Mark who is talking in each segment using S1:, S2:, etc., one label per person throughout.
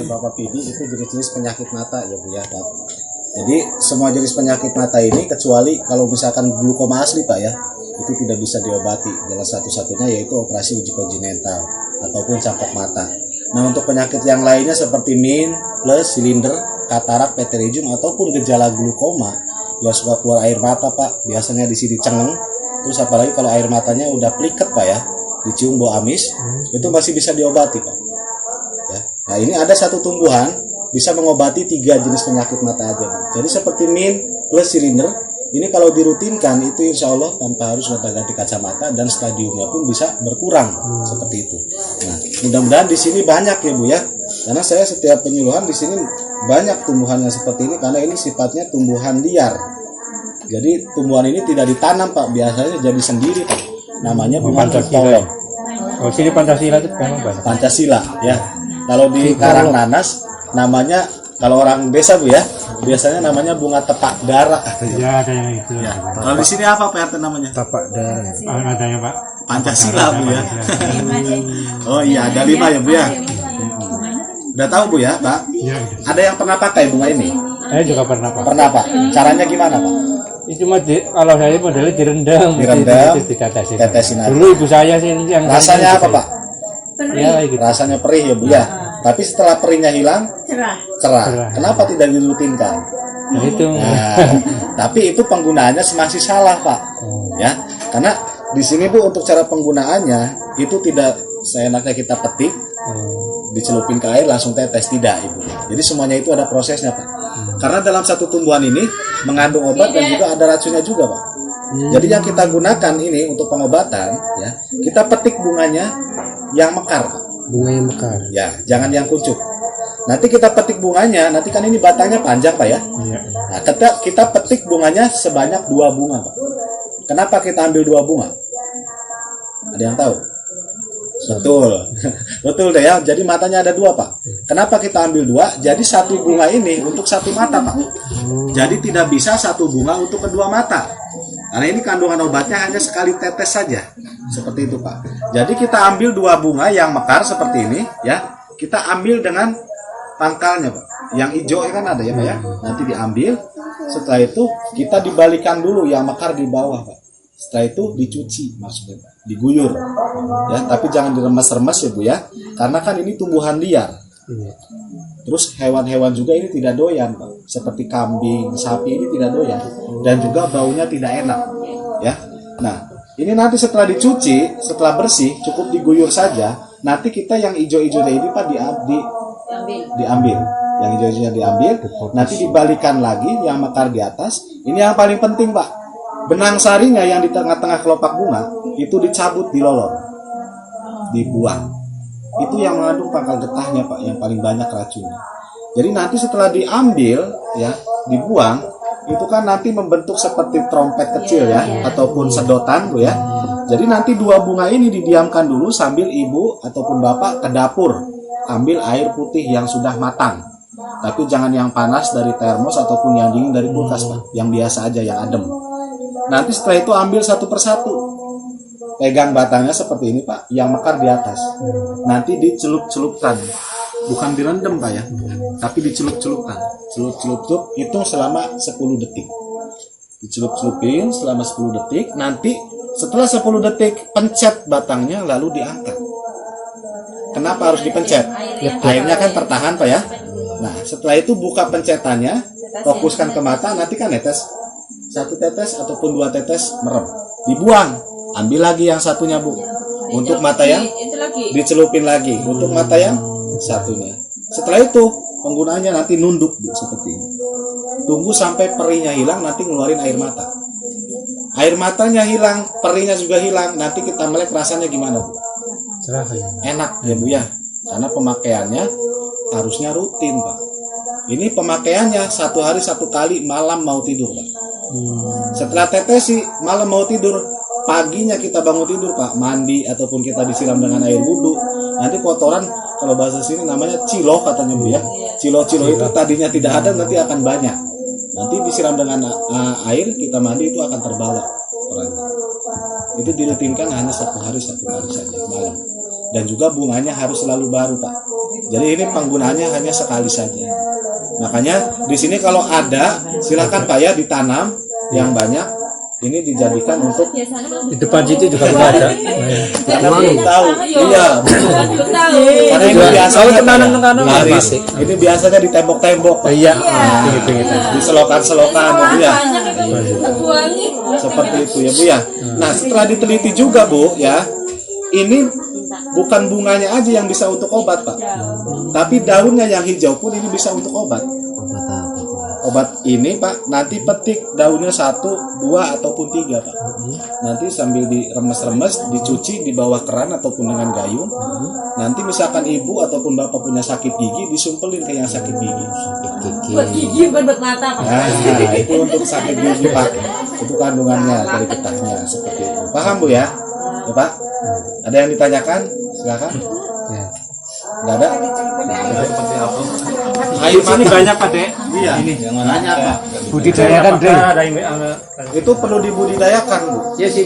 S1: Bapak Pidi itu jenis-jenis penyakit mata ya Bu ya Pak. Jadi semua jenis penyakit mata ini kecuali kalau misalkan glaukoma asli Pak ya, itu tidak bisa diobati. Jalan satu-satunya yaitu operasi uji kontinental ataupun cangkok mata. Nah untuk penyakit yang lainnya seperti min, plus, silinder, katarak, pterygium ataupun gejala glaukoma ya suka keluar air mata Pak. Biasanya di sini cengeng. Terus apalagi kalau air matanya udah pliket Pak ya, dicium bau amis, itu masih bisa diobati Pak. Ya. Nah ini ada satu tumbuhan bisa mengobati 3 jenis penyakit mata aja. Jadi seperti min plus silinder, ini kalau dirutinkan itu insya Allah tanpa harus ganti kacamata dan stadiumnya pun bisa berkurang seperti itu. Nah mudah-mudahan di sini banyak ya Bu ya, karena saya setiap penyuluhan di sini banyak tumbuhannya seperti ini karena ini sifatnya tumbuhan liar. Jadi tumbuhan ini tidak ditanam Pak, biasanya jadi sendiri Pak. Namanya bunga Pancasila.
S2: Oh sini Pancasila itu memang banyak.
S1: Pancasila ya. Kalau di Karangnanas namanya, kalau orang desa Bu ya, biasanya namanya bunga tepak darah.
S2: Ya ada yang itu.
S1: Ya. Kalau di sini apa Pak RT namanya?
S2: Tepak darah. Adanya Pak.
S1: Pancasila Bu ya. Oh iya ada 5 ya Bu ya. Udah tahu Bu ya Pak?
S2: Ya.
S1: Ada yang pernah pakai bunga ini?
S2: Saya juga pernah Pak.
S1: Pernah Pak. Caranya gimana Pak?
S2: Itu cuma kalau saya modelnya direndam. Ditetesin. Dulu ibu saya sih yang.
S1: Rasanya apa Pak?
S2: Ya gitu.
S1: Rasanya perih ya Bu ya. Tapi setelah perihnya hilang, cerah. Kenapa tidak dirutinkan?
S2: Nah, itu.
S1: Nah, tapi itu penggunaannya masih salah Pak. Ya, karena di sini Bu untuk cara penggunaannya itu tidak seenaknya kita petik, dicelupin ke air langsung tetes, tidak Ibu. Jadi semuanya itu ada prosesnya Pak. Karena dalam satu tumbuhan ini mengandung obat dan juga ada racunnya juga Pak. Jadi yang kita gunakan ini untuk pengobatan, ya kita petik bunganya yang mekar Pak.
S2: Bunga yang mekar.
S1: Ya, jangan yang kuncup. Nanti kita petik bunganya, nanti kan ini batangnya panjang Pak ya.
S2: Iya.
S1: Nah, kita petik bunganya sebanyak 2 bunga Pak. Kenapa kita ambil 2 bunga? Ada yang tahu? Betul. Betul deh ya. Jadi matanya ada 2 Pak. Kenapa kita ambil 2? Jadi 1 bunga ini untuk 1 mata Pak. Jadi tidak bisa 1 bunga untuk kedua mata. Karena ini kandungan obatnya hanya sekali tetes saja. Seperti itu Pak. Jadi kita ambil 2 bunga yang mekar seperti ini ya. Kita ambil dengan pangkalnya Pak. Yang hijau kan ada ya Pak ya. Nanti diambil. Setelah itu kita dibalikan dulu yang mekar di bawah Pak. Setelah itu dicuci maksudnya Pak. Diguyur. Ya, tapi jangan diremes-remes ya Bu ya. Karena kan ini tumbuhan liar. Terus hewan-hewan juga ini tidak doyan Pak. Seperti kambing, sapi ini tidak doyan. Dan juga baunya tidak enak. Ya. Nah, ini nanti setelah dicuci, setelah bersih, cukup diguyur saja. Nanti kita yang hijau-hijaunya ini Pak diambil. Yang hijau-hijaunya diambil, nanti dibalikan lagi yang mekar di atas. Ini yang paling penting Pak. Benang sarinya yang di tengah-tengah kelopak bunga itu dicabut, dilolor, dibuang. Itu yang mengandung pangkal getahnya Pak, yang paling banyak racunnya. Jadi nanti setelah diambil ya, dibuang, itu kan nanti membentuk seperti trompet kecil ya, ataupun sedotan Bu ya. Jadi nanti 2 bunga ini didiamkan dulu sambil ibu ataupun bapak ke dapur ambil air putih yang sudah matang. Tapi jangan yang panas dari termos ataupun yang dingin dari kulkas Pak, yang biasa aja, yang adem. Nanti setelah itu ambil satu persatu. Pegang batangnya seperti ini Pak, yang mekar di atas. Nanti dicelup-celupkan. Bukan direndam Pak ya, tapi dicelup-celupkan. Celup-celup itu selama 10 detik. Dicelup-celupin selama 10 detik. Nanti setelah 10 detik pencet batangnya lalu diangkat. Kenapa harus dipencet? Airnya kan tertahan Pak ya. Nah setelah itu buka pencetannya, fokuskan ke mata, nanti kan netes. 1 tetes ataupun 2 tetes merem. Dibuang. Ambil lagi yang satunya Bu. Untuk mata yang dicelupin lagi. Untuk mata yang satunya. Setelah itu penggunaannya nanti nunduk Bu seperti ini. Tunggu sampai perihnya hilang, nanti ngeluarin air mata. Air matanya hilang, perihnya juga hilang. Nanti kita melek rasanya gimana Bu? Enak ya Bu ya. Karena pemakaiannya harusnya rutin Pak. Ini pemakaiannya 1 hari 1 kali malam mau tidur Pak. Setelah tetesi malam mau tidur, paginya kita bangun tidur Pak, mandi ataupun kita disiram dengan air wudhu. Nanti kotoran, kalau bahasa sini namanya cilo katanya Bu ya. Cilo-cilo itu tadinya tidak ada, nanti akan banyak. Nanti disiram dengan air, kita mandi itu akan terbawa orangnya. Itu dirutinkan hanya 1 hari 1 kali saja malam. dan juga bunganya harus selalu baru Pak. Jadi ini penggunaannya hanya sekali saja. Makanya di sini kalau ada silakan Pak ya ditanam yang banyak. Ini dijadikan untuk
S2: Di depan situ juga ada.
S1: karena belum tahu. Iya. Karena ini biasanya laris. Ini biasanya di tembok-tembok.
S2: Iya.
S1: Di selokan-selokan gitu ya. Seperti itu ya Bu ya. Nah, setelah diteliti juga Bu ya, ini bukan bunganya aja yang bisa untuk obat Pak, tapi daunnya yang hijau pun ini bisa untuk obat. Obat ini Pak, nanti petik daunnya 1, 2 ataupun 3 Pak. Nanti sambil diremes-remes, dicuci di bawah keran ataupun dengan gayung. Nanti misalkan ibu ataupun bapak punya sakit gigi, disumpelin ke yang sakit gigi.
S3: Buat gigi, buat mata.
S1: Nah, itu untuk sakit gigi Pak. Itu kandungannya dari getahnya seperti itu. Paham Bu ya? Ya Pak? Ada yang ditanyakan? Silakan. Nggak ada?
S2: Air sini banyak Pak Dek.
S1: Iya. Ini banyak Pak.
S2: Budidayakan Dek.
S1: Itu perlu dibudidayakan Bu.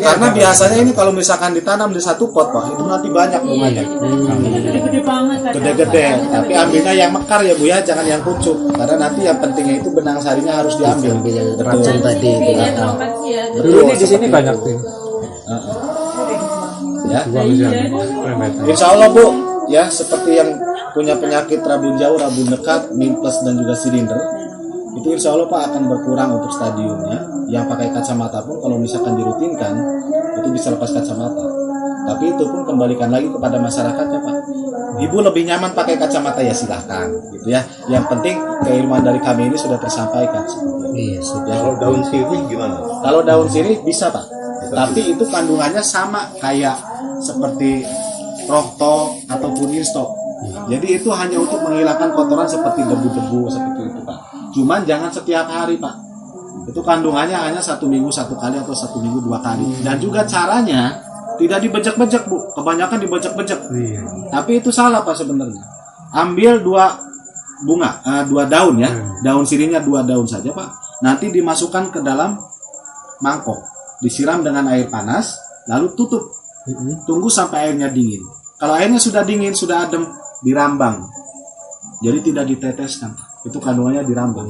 S1: Karena biasanya ini kalau misalkan ditanam di satu pot Pak, itu nanti banyak bunganya.
S3: Gede-gede banget.
S1: Gede-gede. Tapi ambilnya yang mekar ya Bu ya, jangan yang kucuk. Karena nanti yang pentingnya itu benang sarinya harus diambil.
S4: yang racun tadi.
S3: Iya, tempat sih ya.
S2: Ini di sini banyak tuh.
S1: Ya.
S2: Iya.
S1: Insya Allah Bu, ya seperti yang punya penyakit rabun jauh, rabun dekat, mimples dan juga silinder, itu insya Allah Pak akan berkurang untuk stadiumnya. Yang pakai kacamata pun kalau misalkan dirutinkan, itu bisa lepas kacamata. Tapi itu pun kembalikan lagi kepada masyarakatnya Pak. Ibu lebih nyaman pakai kacamata ya silahkan, gitu ya. Yang penting keilmuan dari kami ini sudah tersampaikan.
S4: Iya,
S1: Ya.
S5: Kalau daun sirih gimana?
S1: Kalau daun sirih bisa Pak, tapi itu kandungannya sama kayak seperti Procto ataupun Instok. Jadi itu hanya untuk menghilangkan kotoran seperti debu-debu seperti itu Pak. Cuman jangan setiap hari Pak. Itu kandungannya hanya 1 minggu 1 kali atau 1 minggu 2 kali. Dan juga caranya tidak dibejek-bejek Bu. Kebanyakan dibejek-bejek. Tapi itu salah Pak sebenarnya. Ambil 2 bunga, 2 daun ya. Daun sirihnya 2 daun saja Pak. Nanti dimasukkan ke dalam mangkok. Disiram dengan air panas, lalu tutup. Tunggu sampai airnya dingin. Kalau airnya sudah dingin, sudah adem, dirambang. Jadi tidak diteteskan. Itu kandungannya dirambang.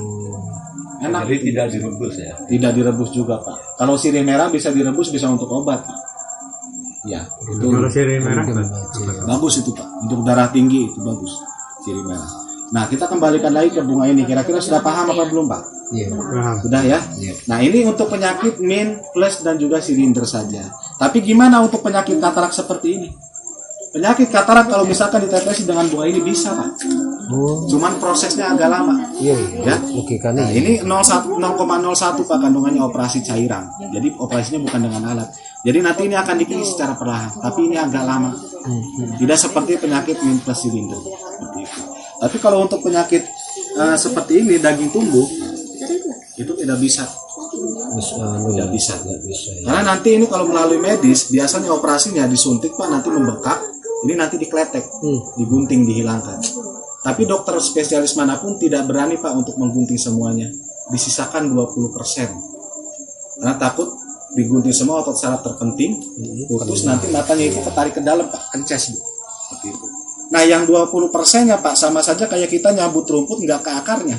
S1: Enak.
S5: Jadi tidak direbus ya?
S1: Tidak direbus juga Pak. Kalau sirih merah bisa direbus, bisa untuk obat Pak. Ya, itu
S2: Kalau sirih merah
S1: bagus itu Pak. Untuk darah tinggi itu bagus sirih merah. Nah, kita kembalikan lagi ke bunga ini. Kira-kira sudah paham apa belum Pak?
S4: Iya.
S1: Sudah ya? Nah, ini untuk penyakit mimples dan juga silinder saja. Tapi gimana untuk penyakit katarak seperti ini? Penyakit katarak kalau misalkan ditetesi dengan bunga ini bisa Pak. Cuman prosesnya agak lama.
S4: Iya.
S1: Ya.
S4: Oke kan
S1: Nah, ini 0,01 Pak kandungannya operasi cairan. Jadi operasinya bukan dengan alat. Jadi nanti ini akan dikikis secara perlahan, tapi ini agak lama. Tidak seperti penyakit mimples silinder. Seperti itu. Tapi kalau untuk penyakit seperti ini daging tumbuh itu tidak bisa. Tidak bisa.
S4: Ya.
S1: Karena nanti ini kalau melalui medis biasanya operasinya disuntik Pak, nanti membengkak. Ini nanti dikletek, digunting, dihilangkan. Tapi dokter spesialis manapun tidak berani Pak untuk menggunting semuanya. Disisakan 20%. Karena takut digunting semua otot saraf terpenting, putus nanti matanya itu ketarik ke dalam Pak, kences Bu. Seperti itu. Nah yang 20%-nya Pak sama saja kayak kita nyabut rumput nggak ke akarnya.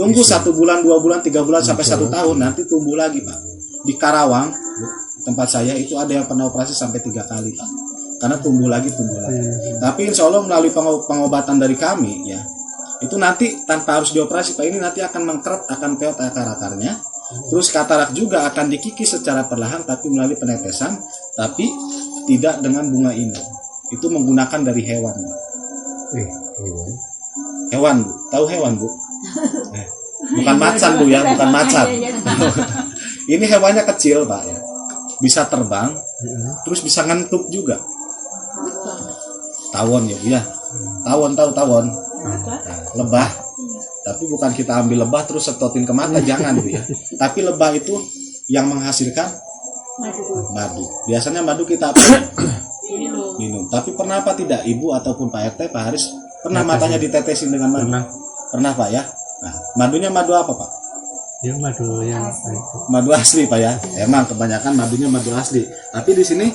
S1: Tunggu 1 bulan, 2 bulan, 3 bulan sampai 1 tahun nanti tumbuh lagi Pak. Di Karawang tempat saya itu ada yang pernah operasi sampai 3 kali Pak. Karena tumbuh lagi. Tapi insya Allah melalui pengobatan dari kami ya, itu nanti tanpa harus dioperasi Pak, ini nanti akan mengkeret, akan peot akar-akarnya. Terus katarak juga akan dikikis secara perlahan tapi melalui penetesan, tapi tidak dengan bunga ini. Itu menggunakan dari hewan. Hewan Bu, tahu hewan Bu? Bukan macan Bu ya, bukan macan. Ini hewannya kecil Pak ya, bisa terbang, terus bisa ngentuk juga. Tawon ya Bu ya, tawon tahu tawon, lebah. Tapi bukan kita ambil lebah terus setotin ke mata, jangan Bu ya. Tapi lebah itu yang menghasilkan madu. Biasanya madu kita apa? Minum. Tapi pernah apa tidak Ibu ataupun Pak RT, Pak Haris pernah matanya ditetesin dengan madu? Pernah Pak ya. Nah, madunya madu apa Pak?
S2: Ya madu yang
S1: Madu asli Pak ya. Emang kebanyakan madunya madu asli. Tapi di sini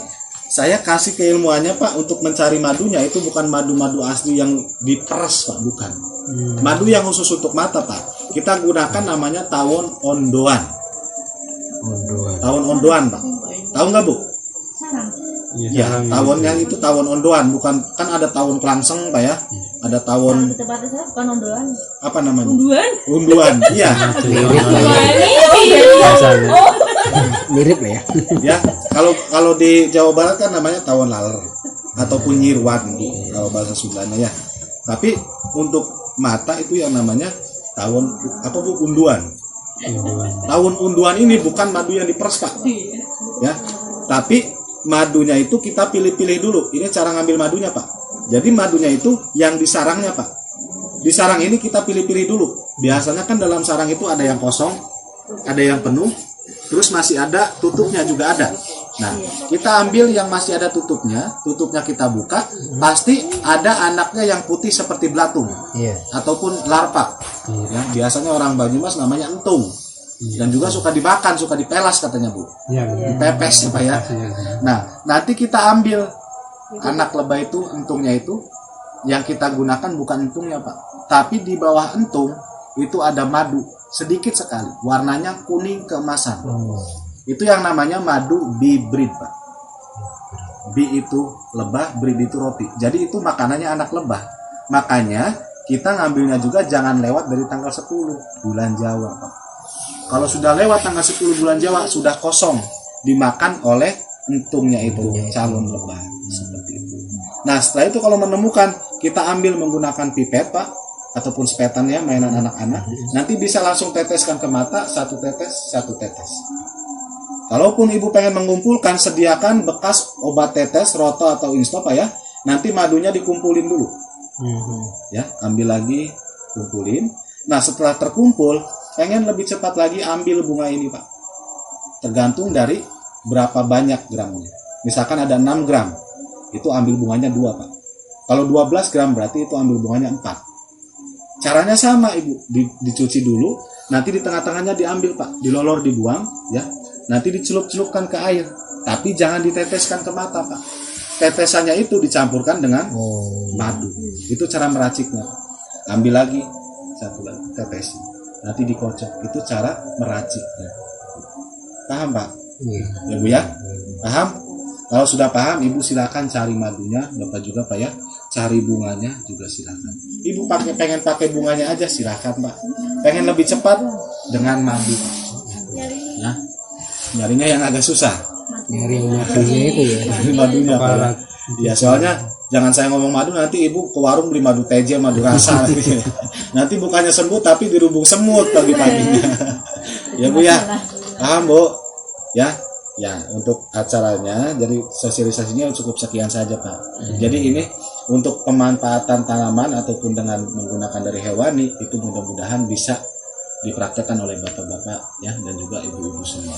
S1: saya kasih keilmuannya Pak untuk mencari madunya itu bukan madu-madu asli yang diperes Pak, bukan. Madu yang khusus untuk mata Pak. Kita gunakan namanya tawon ondoan. Tawon ondoan Pak. Tahu nggak Bu? Ya, tawon yang itu tawon ondoan, bukan kan ada tawon kelangseng Pak ya. Ada tawon
S3: Di tempatnya saya bukan ondoan.
S1: apa namanya?
S3: Unduan.
S1: Unduan. Iya.
S4: Mirip lah ya.
S1: Ya, kalau di Jawa Barat kan namanya tawon laler ataupun nyirwan Bu, kalau bahasa Sundanya ya. Tapi untuk mata itu yang namanya tawon apa Bu? Unduan. Tawon unduan ini bukan madu yang diperes Pak. Ya. Tapi madunya itu kita pilih-pilih dulu. Ini cara ngambil madunya Pak. Jadi madunya itu yang di sarangnya Pak. Di sarang ini kita pilih-pilih dulu. Biasanya kan dalam sarang itu ada yang kosong, ada yang penuh, terus masih ada tutupnya juga ada. Nah, kita ambil yang masih ada tutupnya kita buka, pasti ada anaknya yang putih seperti belatung, ataupun larva. Ya, biasanya orang Banyumas namanya entung. Dan juga suka dimakan, suka dipelas katanya Bu. Dipepes ya Pak ya. Nah, nanti kita ambil anak lebah itu, entungnya itu, yang kita gunakan bukan entungnya Pak, tapi di bawah entung itu ada madu sedikit sekali, warnanya kuning keemasan. Itu yang namanya madu bee breed Pak. Bee itu lebah, breed itu roti. Jadi itu makanannya anak lebah. Makanya kita ngambilnya juga jangan lewat dari tanggal 10 bulan Jawa Pak. Kalau sudah lewat tanggal 10 bulan Jawa sudah kosong, dimakan oleh entungnya itu, calon lebah seperti itu. Nah, setelah itu kalau menemukan, kita ambil menggunakan pipet Pak, ataupun sepetan ya, mainan anak-anak. Nanti bisa langsung teteskan ke mata, satu tetes. Kalaupun ibu pengen mengumpulkan, sediakan bekas obat tetes, roto atau insto Pak ya. Nanti madunya dikumpulin dulu. Ya, ambil lagi, kumpulin. Nah, setelah terkumpul, pengen lebih cepat lagi ambil bunga ini Pak. Tergantung dari berapa banyak gramnya. Misalkan ada 6 gram, itu ambil bunganya 2 Pak. Kalau 12 gram berarti itu ambil bunganya 4. Caranya sama Ibu, dicuci dulu, nanti di tengah-tengahnya diambil Pak, dilolor dibuang ya. Nanti dicelup-celupkan ke air, tapi jangan diteteskan ke mata Pak. Tetesannya itu dicampurkan dengan madu. Itu cara meraciknya. Ambil lagi, satu lagi, tetesin. Nanti dikocok, itu cara meraciknya. Paham Pak? Ya Bu ya? Paham? Kalau sudah paham, Ibu silakan cari madunya, Bapak juga Pak ya. Cari bunganya juga silakan. Ibu pengen pakai bunganya aja silakan Pak. Pengen lebih cepat dengan madu Pak. Ya. Nyarinya yang agak susah.
S4: Nyari madunya itu ya.
S1: Nyari madunya Pak. Ya soalnya jangan saya ngomong madu nanti Ibu ke warung beli madu TJ, madu rasa. Nanti bukannya sembuh tapi dirubung semut pagi-paginya. Ya Bu ya. Paham Bu? Ya. Ya, untuk acaranya, jadi sosialisasinya cukup sekian saja Pak. Jadi ini untuk pemanfaatan tanaman ataupun dengan menggunakan dari hewani, itu mudah-mudahan bisa dipraktekkan oleh bapak-bapak ya dan juga ibu-ibu semua.